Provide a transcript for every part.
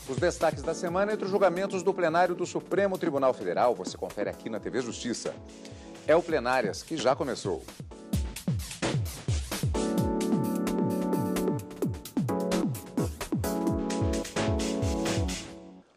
Os destaques da semana entre os julgamentos do plenário do Supremo Tribunal Federal, você confere aqui na TV Justiça. É o Plenárias que já começou.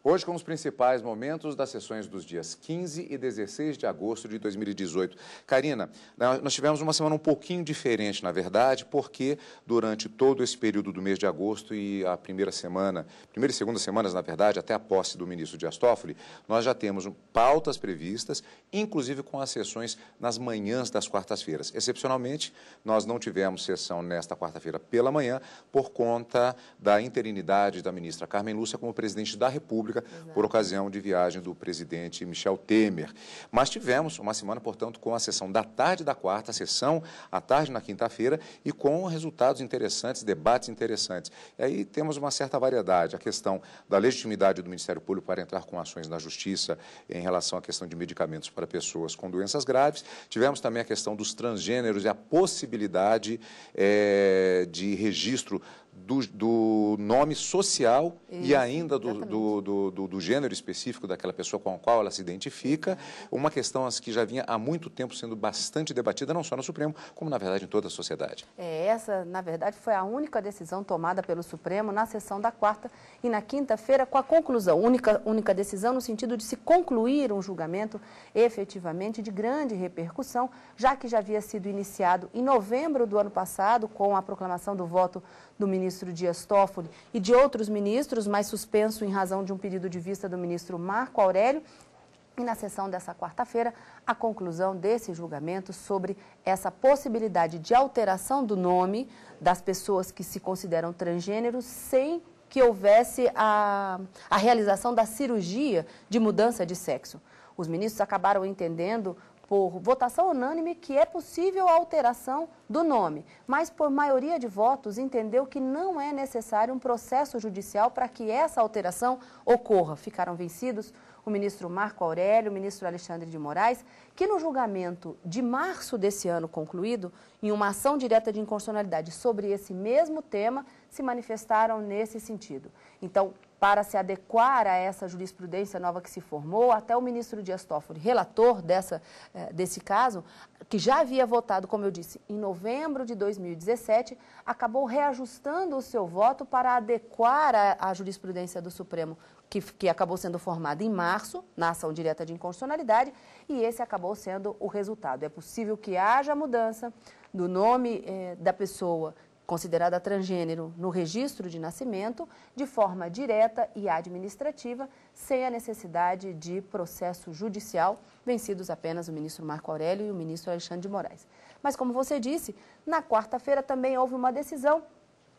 Hoje com os principais momentos das sessões dos dias 15 e 16 de agosto de 2018. Karina, nós tivemos uma semana um pouquinho diferente, na verdade, porque durante todo esse período do mês de agosto e a primeira e segunda semanas, na verdade, até a posse do ministro Dias Toffoli, nós já temos pautas previstas, inclusive com as sessões nas manhãs das quartas-feiras. Excepcionalmente, nós não tivemos sessão nesta quarta-feira pela manhã por conta da interinidade da ministra Carmen Lúcia como presidente da República, por ocasião de viagem do presidente Michel Temer. Mas tivemos uma semana, portanto, com a sessão da tarde da quarta, a sessão à tarde na quinta-feira e com resultados interessantes, debates interessantes. E aí temos uma certa variedade, a questão da legitimidade do Ministério Público para entrar com ações na Justiça em relação à questão de medicamentos para pessoas com doenças graves. Tivemos também a questão dos transgêneros e a possibilidade de registro do nome social e ainda do gênero específico daquela pessoa com a qual ela se identifica, uma questão que já vinha há muito tempo sendo bastante debatida, não só no Supremo, como, na verdade, em toda a sociedade. Essa, na verdade, foi a única decisão tomada pelo Supremo na sessão da quarta e na quinta-feira, com a conclusão, única decisão no sentido de se concluir um julgamento efetivamente de grande repercussão, já que já havia sido iniciado em novembro do ano passado, com a proclamação do voto do ministro Dias Toffoli e de outros ministros, mas suspenso em razão de um pedido de vista do ministro Marco Aurélio. E na sessão dessa quarta-feira, a conclusão desse julgamento sobre essa possibilidade de alteração do nome das pessoas que se consideram transgêneros sem que houvesse a realização da cirurgia de mudança de sexo. Os ministros acabaram entendendo por votação unânime que é possível a alteração do nome, mas por maioria de votos entendeu que não é necessário um processo judicial para que essa alteração ocorra. Ficaram vencidos o ministro Marco Aurélio, o ministro Alexandre de Moraes, que no julgamento de março desse ano concluído, em uma ação direta de inconstitucionalidade sobre esse mesmo tema, se manifestaram nesse sentido. Então, para se adequar a essa jurisprudência nova que se formou, até o ministro Dias Toffoli, relator desse caso, que já havia votado, como eu disse, em novembro de 2017, acabou reajustando o seu voto para adequar a jurisprudência do Supremo, que acabou sendo formada em março, na ação direta de inconstitucionalidade, e esse acabou sendo o resultado. É possível que haja mudança do nome da pessoa considerada transgênero no registro de nascimento, de forma direta e administrativa, sem a necessidade de processo judicial, vencidos apenas o ministro Marco Aurélio e o ministro Alexandre de Moraes. Mas, como você disse, na quarta-feira também houve uma decisão,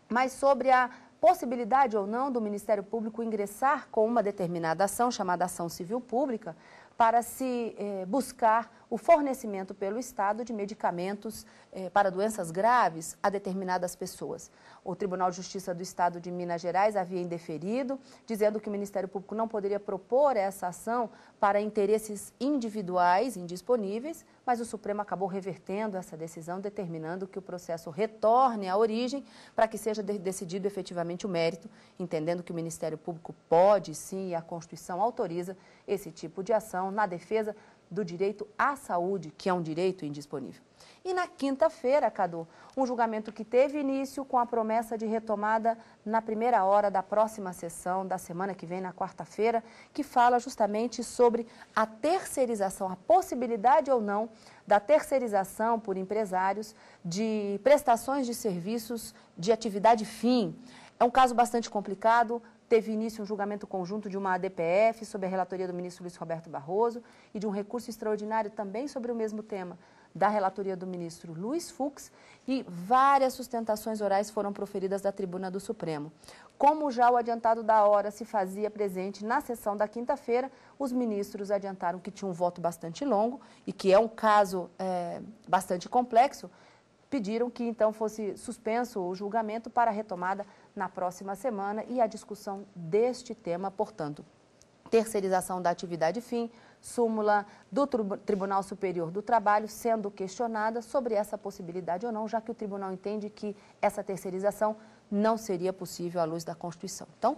mas sobre a possibilidade ou não do Ministério Público ingressar com uma determinada ação, chamada ação civil pública, para se buscar o fornecimento pelo Estado de medicamentos para doenças graves a determinadas pessoas. O Tribunal de Justiça do Estado de Minas Gerais havia indeferido, dizendo que o Ministério Público não poderia propor essa ação para interesses individuais indisponíveis, mas o Supremo acabou revertendo essa decisão, determinando que o processo retorne à origem para que seja decidido efetivamente o mérito, entendendo que o Ministério Público pode, sim, e a Constituição autoriza esse tipo de ação na defesa do direito à saúde, que é um direito indisponível. E na quinta-feira, Cadu, um julgamento que teve início com a promessa de retomada na primeira hora da próxima sessão da semana que vem, na quarta-feira, que fala justamente sobre a terceirização, a possibilidade ou não da terceirização por empresários de prestações de serviços de atividade fim. É um caso bastante complicado. Teve início um julgamento conjunto de uma ADPF sob a relatoria do ministro Luiz Roberto Barroso e de um recurso extraordinário também sobre o mesmo tema da relatoria do ministro Luiz Fux, e várias sustentações orais foram proferidas da tribuna do Supremo. Como já o adiantado da hora se fazia presente na sessão da quinta-feira, os ministros adiantaram que tinha um voto bastante longo e que é um caso bastante complexo, pediram que então fosse suspenso o julgamento para a retomada na próxima semana e a discussão deste tema, portanto, terceirização da atividade fim, súmula do Tribunal Superior do Trabalho sendo questionada sobre essa possibilidade ou não, já que o tribunal entende que essa terceirização não seria possível à luz da Constituição. Então,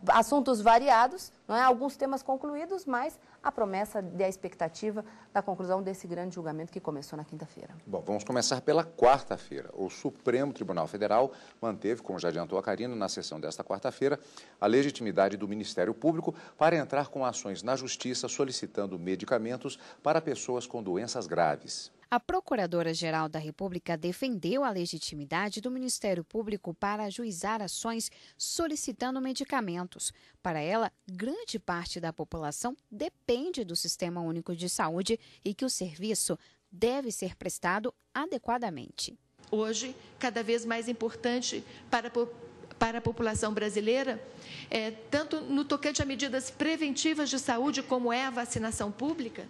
assuntos variados, não é? Alguns temas concluídos, mas a promessa e a expectativa da conclusão desse grande julgamento que começou na quinta-feira. Bom, vamos começar pela quarta-feira. O Supremo Tribunal Federal manteve, como já adiantou a Karina, na sessão desta quarta-feira, a legitimidade do Ministério Público para entrar com ações na Justiça solicitando medicamentos para pessoas com doenças graves. A Procuradora-Geral da República defendeu a legitimidade do Ministério Público para ajuizar ações solicitando medicamentos. Para ela, grande parte da população depende do Sistema Único de Saúde e que o serviço deve ser prestado adequadamente. Hoje, cada vez mais importante para a população brasileira, tanto no tocante a medidas preventivas de saúde, como é a vacinação pública,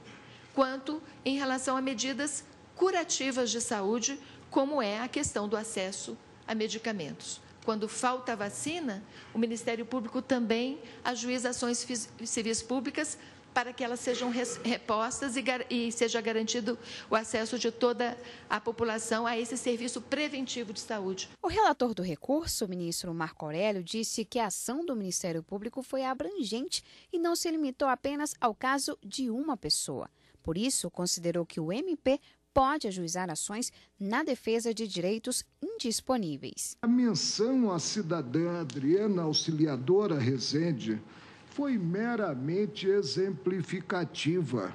quanto em relação a medidas curativas de saúde, como é a questão do acesso a medicamentos. Quando falta vacina, o Ministério Público também ajuiza ações civis públicas para que elas sejam repostas e seja garantido o acesso de toda a população a esse serviço preventivo de saúde. O relator do recurso, o ministro Marco Aurélio, disse que a ação do Ministério Público foi abrangente e não se limitou apenas ao caso de uma pessoa. Por isso, considerou que o MP pode ajuizar ações na defesa de direitos indisponíveis. A menção à cidadã Adriana Auxiliadora Rezende foi meramente exemplificativa,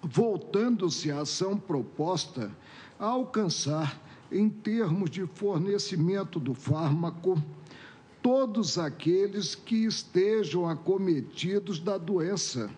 voltando-se à ação proposta a alcançar, em termos de fornecimento do fármaco, todos aqueles que estejam acometidos da doença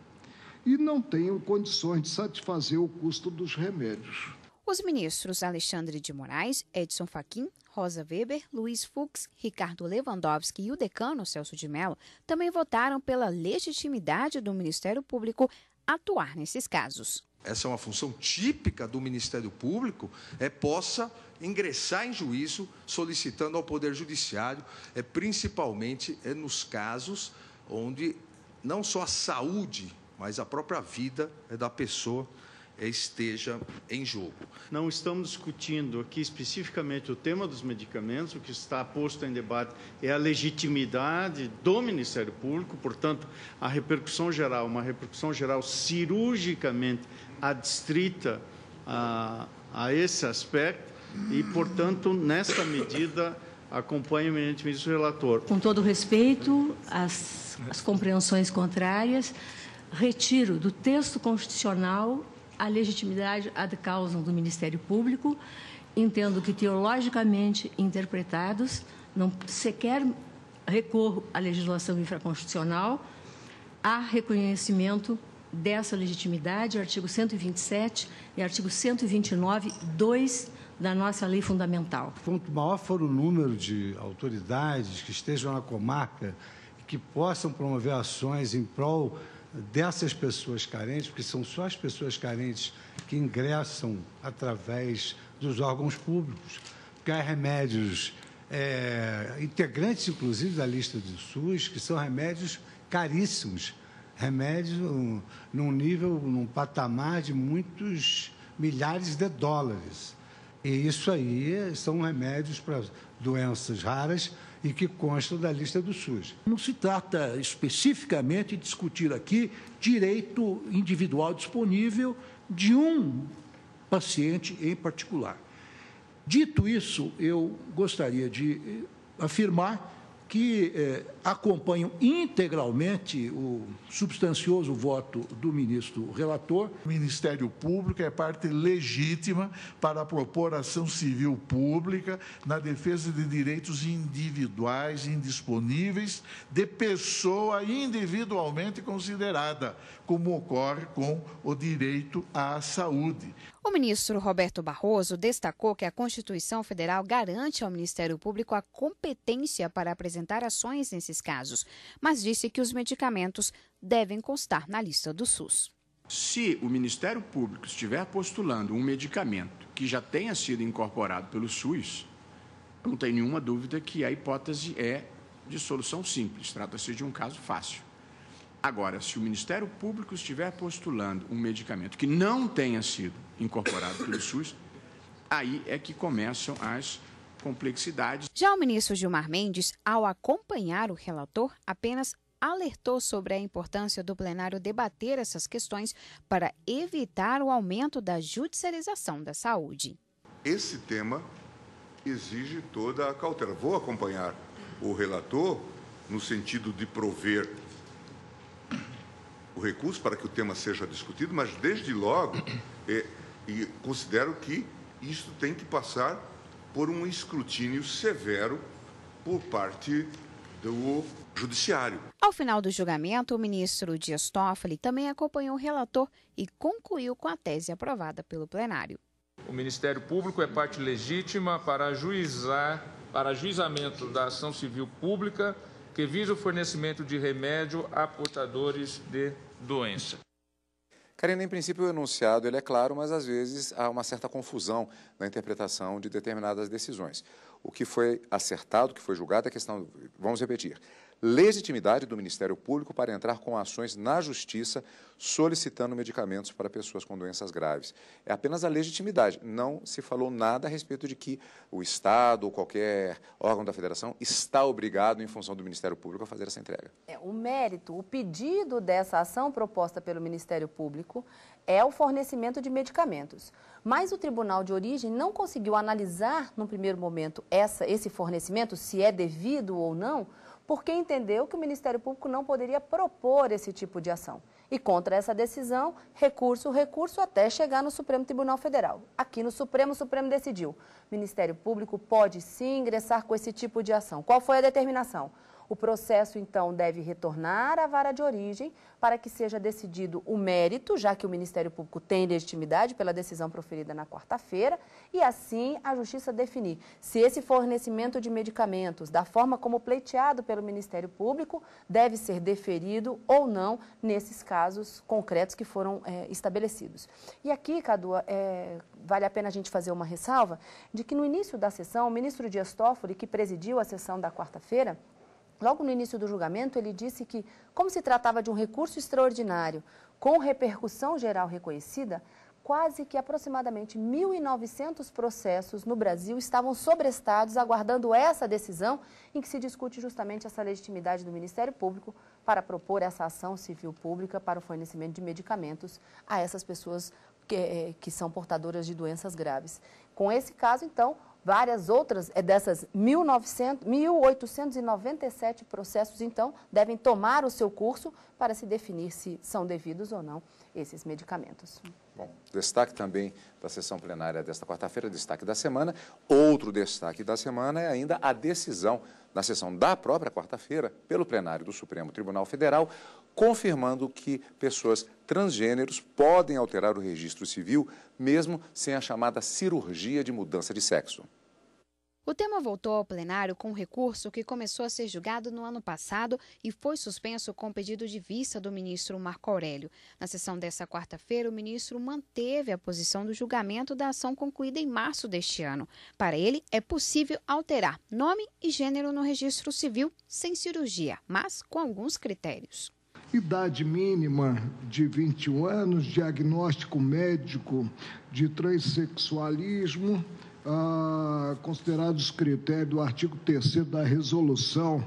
e não tenham condições de satisfazer o custo dos remédios. Os ministros Alexandre de Moraes, Edson Fachin, Rosa Weber, Luiz Fux, Ricardo Lewandowski e o decano Celso de Mello também votaram pela legitimidade do Ministério Público atuar nesses casos. Essa é uma função típica do Ministério Público, possa ingressar em juízo solicitando ao Poder Judiciário, principalmente nos casos onde não só a saúde, mas a própria vida da pessoa esteja em jogo. Não estamos discutindo aqui especificamente o tema dos medicamentos, o que está posto em debate é a legitimidade do Ministério Público, portanto, a repercussão geral, uma repercussão geral cirurgicamente adstrita a esse aspecto e, portanto, nesta medida, acompanho eminentemente o relator. Com todo respeito às compreensões contrárias, retiro do texto constitucional a legitimidade ad causam do Ministério Público, entendo que teologicamente interpretados, não sequer recorro à legislação infraconstitucional, há reconhecimento dessa legitimidade, artigo 127 e artigo 129, 2 da nossa lei fundamental. Quanto maior for o número de autoridades que estejam na comarca e que possam promover ações em prol dessas pessoas carentes, porque são só as pessoas carentes que ingressam através dos órgãos públicos, porque há remédios integrantes, inclusive, da lista do SUS, que são remédios caríssimos, remédios num nível, num patamar de muitos milhares de dólares. E isso aí são remédios para doenças raras e que constam da lista do SUS. Não se trata especificamente de discutir aqui direito individual disponível de um paciente em particular. Dito isso, eu gostaria de afirmar que acompanham integralmente o substancioso voto do ministro relator. O Ministério Público é parte legítima para propor ação civil pública na defesa de direitos individuais indisponíveis de pessoa individualmente considerada, como ocorre com o direito à saúde. O ministro Roberto Barroso destacou que a Constituição Federal garante ao Ministério Público a competência para apresentar ações nesses casos, mas disse que os medicamentos devem constar na lista do SUS. Se o Ministério Público estiver postulando um medicamento que já tenha sido incorporado pelo SUS, não tem nenhuma dúvida que a hipótese é de solução simples, trata-se de um caso fácil. Agora, se o Ministério Público estiver postulando um medicamento que não tenha sido incorporado pelo SUS, aí é que começam as complexidades. Já o ministro Gilmar Mendes, ao acompanhar o relator, apenas alertou sobre a importância do plenário debater essas questões para evitar o aumento da judicialização da saúde. Esse tema exige toda a cautela. Vou acompanhar o relator no sentido de prover o recurso para que o tema seja discutido, mas desde logo e considero que isso tem que passar por um escrutínio severo por parte do Judiciário. Ao final do julgamento, o ministro Dias Toffoli também acompanhou o relator e concluiu com a tese aprovada pelo plenário. O Ministério Público é parte legítima para ajuizamento da ação civil pública que visa o fornecimento de remédio a portadores de doença. Karina, em princípio o enunciado ele é claro, mas às vezes há uma certa confusão na interpretação de determinadas decisões. O que foi acertado, o que foi julgado é a questão, vamos repetir, legitimidade do Ministério Público para entrar com ações na Justiça solicitando medicamentos para pessoas com doenças graves. É apenas a legitimidade. Não se falou nada a respeito de que o Estado ou qualquer órgão da Federação está obrigado, em função do Ministério Público, a fazer essa entrega. O mérito, o pedido dessa ação proposta pelo Ministério Público é o fornecimento de medicamentos. Mas o Tribunal de Origem não conseguiu analisar, no primeiro momento, esse fornecimento, se é devido ou não, porque entendeu que o Ministério Público não poderia propor esse tipo de ação. E contra essa decisão, recurso até chegar no Supremo Tribunal Federal. Aqui no Supremo, o Supremo decidiu. O Ministério Público pode sim ingressar com esse tipo de ação. Qual foi a determinação? O processo, então, deve retornar à vara de origem para que seja decidido o mérito, já que o Ministério Público tem legitimidade pela decisão proferida na quarta-feira, e assim a Justiça definir se esse fornecimento de medicamentos, da forma como pleiteado pelo Ministério Público, deve ser deferido ou não nesses casos concretos que foram estabelecidos. E aqui, Cadu, vale a pena a gente fazer uma ressalva de que no início da sessão, o ministro Dias Toffoli, que presidiu a sessão da quarta-feira, logo no início do julgamento, ele disse que, como se tratava de um recurso extraordinário com repercussão geral reconhecida, quase que aproximadamente 1.900 processos no Brasil estavam sobrestados, aguardando essa decisão em que se discute justamente essa legitimidade do Ministério Público para propor essa ação civil pública para o fornecimento de medicamentos a essas pessoas que são portadoras de doenças graves. Com esse caso, então, várias outras dessas 1.897 processos, então, devem tomar o seu curso para se definir se são devidos ou não esses medicamentos. Bom, destaque também da sessão plenária desta quarta-feira, destaque da semana. Outro destaque da semana é ainda a decisão na sessão da própria quarta-feira, pelo plenário do Supremo Tribunal Federal, confirmando que pessoas transgêneros podem alterar o registro civil, mesmo sem a chamada cirurgia de mudança de sexo. O tema voltou ao plenário com um recurso que começou a ser julgado no ano passado e foi suspenso com pedido de vista do ministro Marco Aurélio. Na sessão desta quarta-feira, o ministro manteve a posição do julgamento da ação concluída em março deste ano. Para ele, é possível alterar nome e gênero no registro civil sem cirurgia, mas com alguns critérios. Idade mínima de 21 anos, diagnóstico médico de transexualismo, considerados critérios do artigo 3º da Resolução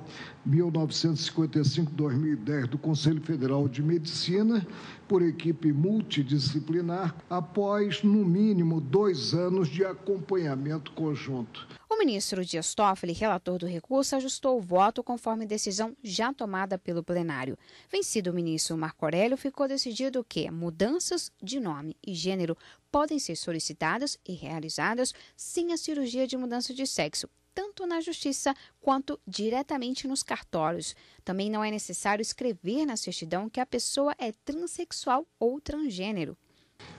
1955-2010 do Conselho Federal de Medicina, por equipe multidisciplinar, após, no mínimo, 2 anos de acompanhamento conjunto. O ministro Dias Toffoli, relator do recurso, ajustou o voto conforme decisão já tomada pelo plenário. Vencido o ministro Marco Aurélio, ficou decidido que mudanças de nome e gênero podem ser solicitadas e realizadas sem a cirurgia de mudança de sexo, tanto na Justiça quanto diretamente nos cartórios. Também não é necessário escrever na certidão que a pessoa é transexual ou transgênero.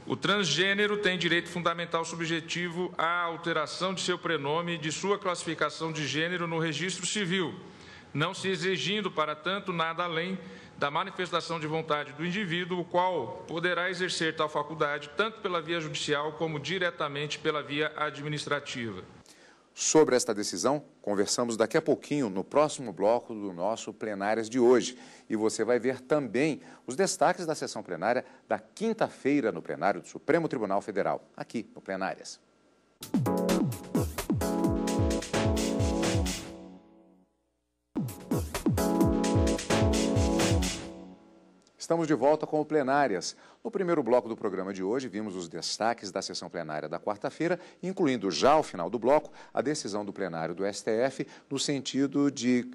O transgênero tem direito fundamental subjetivo à alteração de seu prenome e de sua classificação de gênero no registro civil, não se exigindo, para tanto, nada além da manifestação de vontade do indivíduo, o qual poderá exercer tal faculdade tanto pela via judicial como diretamente pela via administrativa. Sobre esta decisão, conversamos daqui a pouquinho no próximo bloco do nosso Plenárias de hoje. E você vai ver também os destaques da sessão plenária da quinta-feira no plenário do Supremo Tribunal Federal, aqui no Plenárias. Estamos de volta com o Plenárias. No primeiro bloco do programa de hoje, vimos os destaques da sessão plenária da quarta-feira, incluindo já ao final do bloco a decisão do plenário do STF no sentido de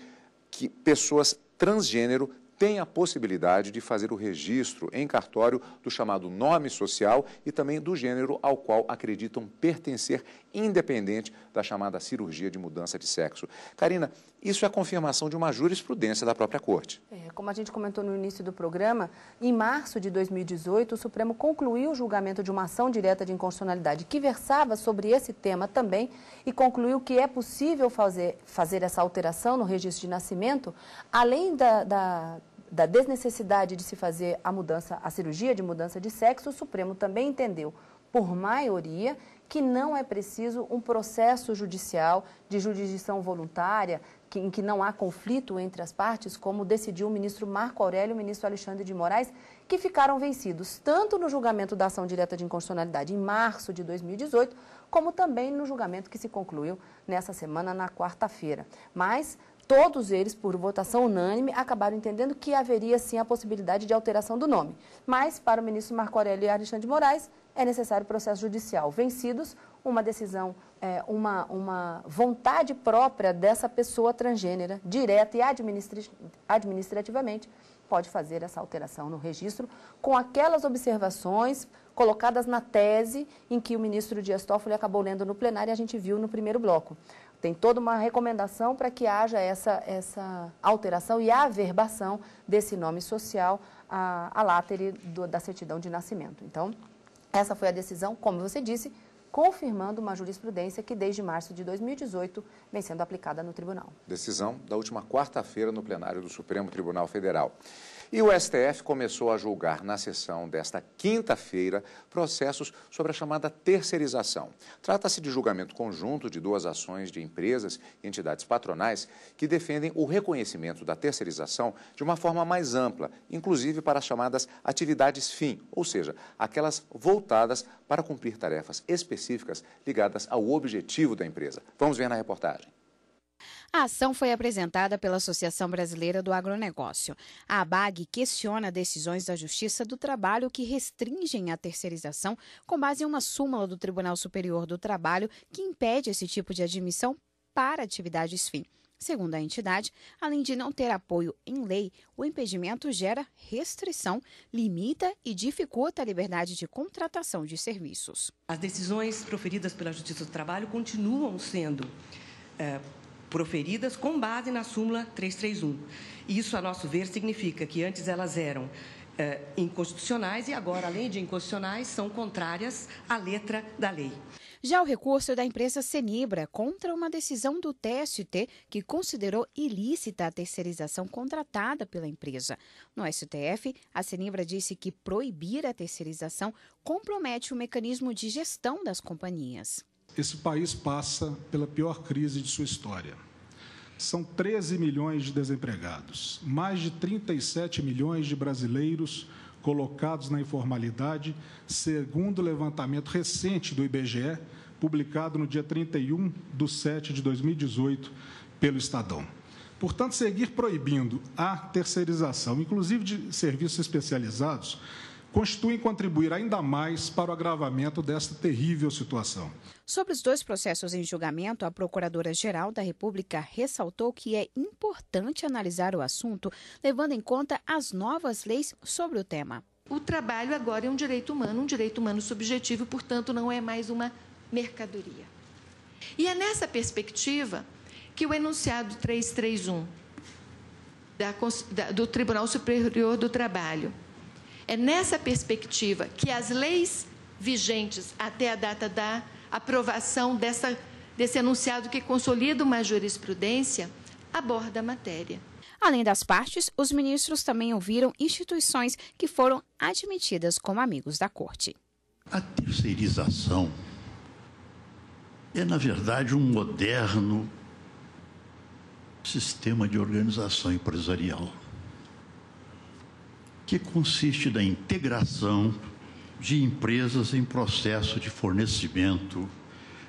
que pessoas transgênero têm a possibilidade de fazer o registro em cartório do chamado nome social e também do gênero ao qual acreditam pertencer, independente da chamada cirurgia de mudança de sexo. Karina, isso é a confirmação de uma jurisprudência da própria Corte. Como a gente comentou no início do programa, em março de 2018, o Supremo concluiu o julgamento de uma ação direta de inconstitucionalidade que versava sobre esse tema também e concluiu que é possível fazer essa alteração no registro de nascimento, além da desnecessidade de se fazer a cirurgia de mudança de sexo. O Supremo também entendeu, por maioria, que não é preciso um processo judicial de jurisdição voluntária, em que não há conflito entre as partes, como decidiu o ministro Marco Aurélio e o ministro Alexandre de Moraes, que ficaram vencidos tanto no julgamento da ação direta de inconstitucionalidade em março de 2018, como também no julgamento que se concluiu nessa semana, na quarta-feira. Mas todos eles, por votação unânime, acabaram entendendo que haveria sim a possibilidade de alteração do nome. Mas, para o ministro Marco Aurélio e Alexandre de Moraes, é necessário processo judicial. Vencidos, uma decisão, uma vontade própria dessa pessoa transgênera, direta e administrativamente, pode fazer essa alteração no registro, com aquelas observações colocadas na tese em que o ministro Dias Toffoli acabou lendo no plenário e a gente viu no primeiro bloco. Tem toda uma recomendação para que haja essa alteração e averbação desse nome social à látere da certidão de nascimento. Então, essa foi a decisão, como você disse, confirmando uma jurisprudência que desde março de 2018 vem sendo aplicada no tribunal. Decisão da última quarta-feira no plenário do Supremo Tribunal Federal. E o STF começou a julgar na sessão desta quinta-feira processos sobre a chamada terceirização. Trata-se de julgamento conjunto de duas ações de empresas e entidades patronais que defendem o reconhecimento da terceirização de uma forma mais ampla, inclusive para as chamadas atividades fim, ou seja, aquelas voltadas para cumprir tarefas específicas ligadas ao objetivo da empresa. Vamos ver na reportagem. A ação foi apresentada pela Associação Brasileira do Agronegócio. A ABAG questiona decisões da Justiça do Trabalho que restringem a terceirização com base em uma súmula do Tribunal Superior do Trabalho que impede esse tipo de admissão para atividades fim. Segundo a entidade, além de não ter apoio em lei, o impedimento gera restrição, limita e dificulta a liberdade de contratação de serviços. As decisões proferidas pela Justiça do Trabalho continuam sendo proferidas com base na súmula 331. Isso, a nosso ver, significa que antes elas eram inconstitucionais e agora, além de inconstitucionais, são contrárias à letra da lei. Já o recurso da empresa Cenibra contra uma decisão do TST que considerou ilícita a terceirização contratada pela empresa. No STF, a Cenibra disse que proibir a terceirização compromete o mecanismo de gestão das companhias. Esse país passa pela pior crise de sua história. São 13 milhões de desempregados, mais de 37 milhões de brasileiros colocados na informalidade, segundo o levantamento recente do IBGE, publicado no dia 31/7/2018 pelo Estadão. Portanto, seguir proibindo a terceirização, inclusive de serviços especializados, constituem contribuir ainda mais para o agravamento desta terrível situação. Sobre os dois processos em julgamento, a Procuradora-Geral da República ressaltou que é importante analisar o assunto, levando em conta as novas leis sobre o tema. O trabalho agora é um direito humano subjetivo, portanto, não é mais uma mercadoria. E é nessa perspectiva que o enunciado 331 do Tribunal Superior do Trabalho, é nessa perspectiva que as leis vigentes até a data da aprovação desse enunciado que consolida uma jurisprudência aborda a matéria. Além das partes, os ministros também ouviram instituições que foram admitidas como amigos da Corte. A terceirização é, na verdade, um moderno sistema de organização empresarial que consiste na integração de empresas em processo de fornecimento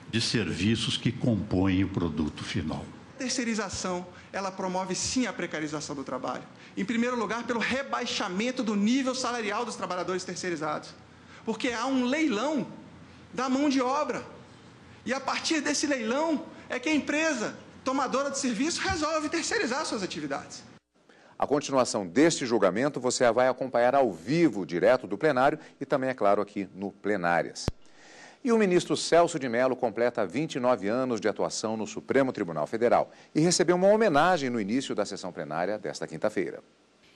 de serviços que compõem o produto final. terceirização, ela promove sim a precarização do trabalho. Em primeiro lugar, pelo rebaixamento do nível salarial dos trabalhadores terceirizados. Porque há um leilão da mão de obra. E a partir desse leilão é que a empresa tomadora de serviço resolve terceirizar suas atividades. A continuação deste julgamento você vai acompanhar ao vivo, direto do plenário e também, é claro, aqui no Plenárias. E o ministro Celso de Mello completa 29 anos de atuação no Supremo Tribunal Federal e recebeu uma homenagem no início da sessão plenária desta quinta-feira.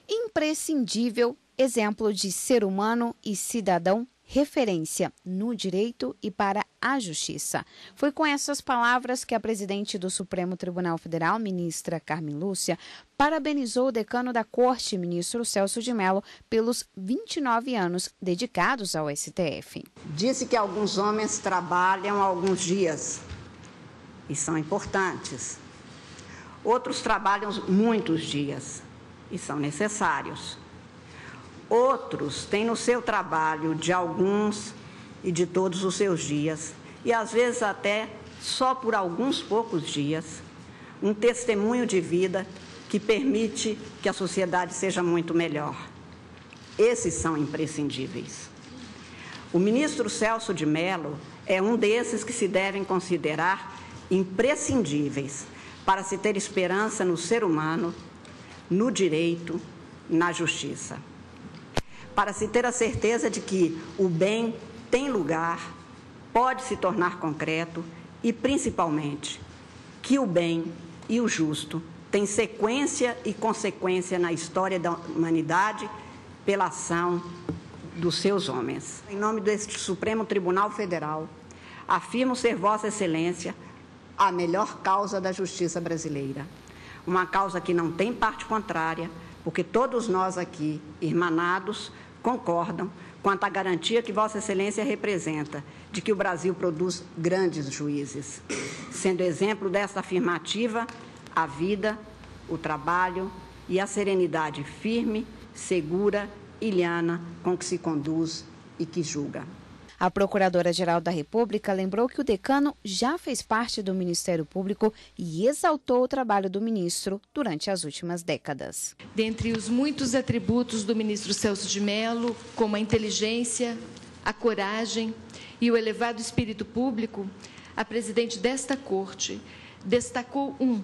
Imprescindível, exemplo de ser humano e cidadão, referência no direito e para a justiça. Foi com essas palavras que a presidente do Supremo Tribunal Federal, ministra Carmen Lúcia, parabenizou o decano da Corte, ministro Celso de Mello, pelos 29 anos dedicados ao STF. Disse que alguns homens trabalham alguns dias e são importantes. Outros trabalham muitos dias e são necessários. Outros têm no seu trabalho de alguns e de todos os seus dias, e às vezes até só por alguns poucos dias, um testemunho de vida que permite que a sociedade seja muito melhor. Esses são imprescindíveis. O ministro Celso de Mello é um desses que se devem considerar imprescindíveis para se ter esperança no ser humano, no direito, na justiça. Para se ter a certeza de que o bem tem lugar, pode se tornar concreto e, principalmente, que o bem e o justo têm sequência e consequência na história da humanidade pela ação dos seus homens. Em nome deste Supremo Tribunal Federal, afirmo ser Vossa Excelência a melhor causa da justiça brasileira. Uma causa que não tem parte contrária, porque todos nós aqui, irmanados, concordam quanto à garantia que Vossa Excelência representa de que o Brasil produz grandes juízes, sendo exemplo dessa afirmativa a vida, o trabalho e a serenidade firme, segura e liana com que se conduz e que julga. A Procuradora-Geral da República lembrou que o decano já fez parte do Ministério Público e exaltou o trabalho do ministro durante as últimas décadas. Dentre os muitos atributos do ministro Celso de Mello, como a inteligência, a coragem e o elevado espírito público, a presidente desta Corte destacou um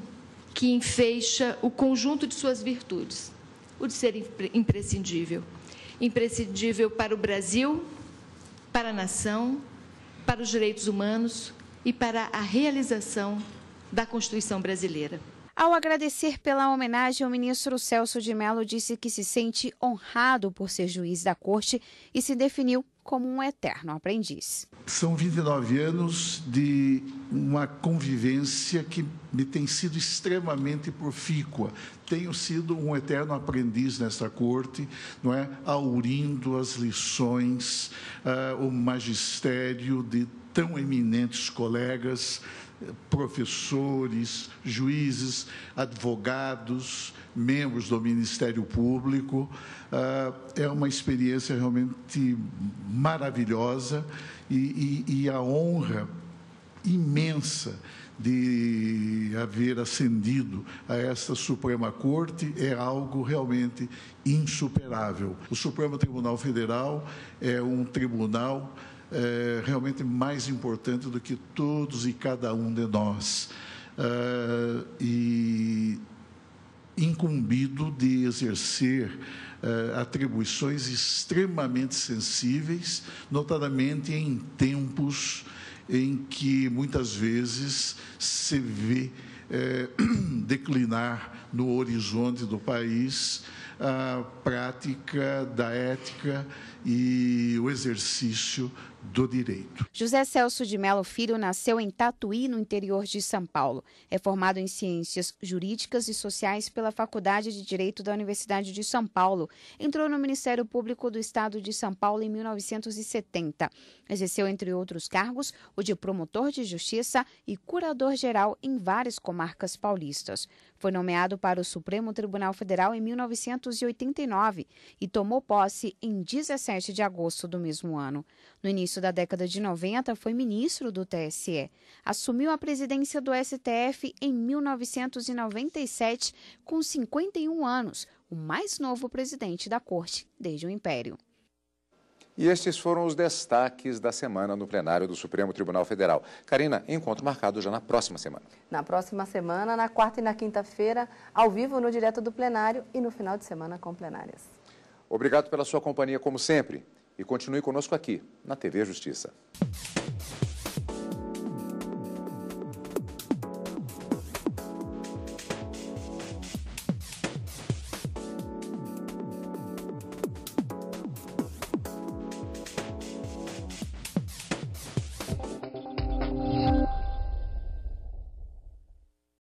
que enfeixa o conjunto de suas virtudes, o de ser imprescindível. Imprescindível para o Brasil, para a nação, para os direitos humanos e para a realização da Constituição brasileira. Ao agradecer pela homenagem, o ministro Celso de Mello disse que se sente honrado por ser juiz da Corte e se definiu como um eterno aprendiz. São 29 anos de uma convivência que me tem sido extremamente profícua. Tenho sido um eterno aprendiz nesta corte, não é? Aurindo as lições, o magistério de tão eminentes colegas, professores, juízes, advogados, membros do Ministério Público. É uma experiência realmente maravilhosa e a honra imensa de haver ascendido a esta Suprema Corte é algo realmente insuperável. O Supremo Tribunal Federal é um tribunal realmente mais importante do que todos e cada um de nós, e incumbido de exercer atribuições extremamente sensíveis, notadamente em tempos em que muitas vezes se vê declinar no horizonte do país a prática da ética e o exercício do direito. José Celso de Mello Filho nasceu em Tatuí, no interior de São Paulo. É formado em Ciências Jurídicas e Sociais pela Faculdade de Direito da Universidade de São Paulo. Entrou no Ministério Público do Estado de São Paulo em 1970. Exerceu, entre outros cargos, o de promotor de justiça e curador-geral em várias comarcas paulistas. Foi nomeado para o Supremo Tribunal Federal em 1989 e tomou posse em 17 de agosto do mesmo ano. No início da década de 90, foi ministro do TSE. Assumiu a presidência do STF em 1997, com 51 anos, o mais novo presidente da Corte desde o Império. E estes foram os destaques da semana no plenário do Supremo Tribunal Federal. Karina, encontro marcado já na próxima semana. Na próxima semana, na quarta e na quinta-feira, ao vivo no Direto do Plenário e no final de semana com plenárias. Obrigado pela sua companhia, como sempre. E continue conosco aqui, na TV Justiça.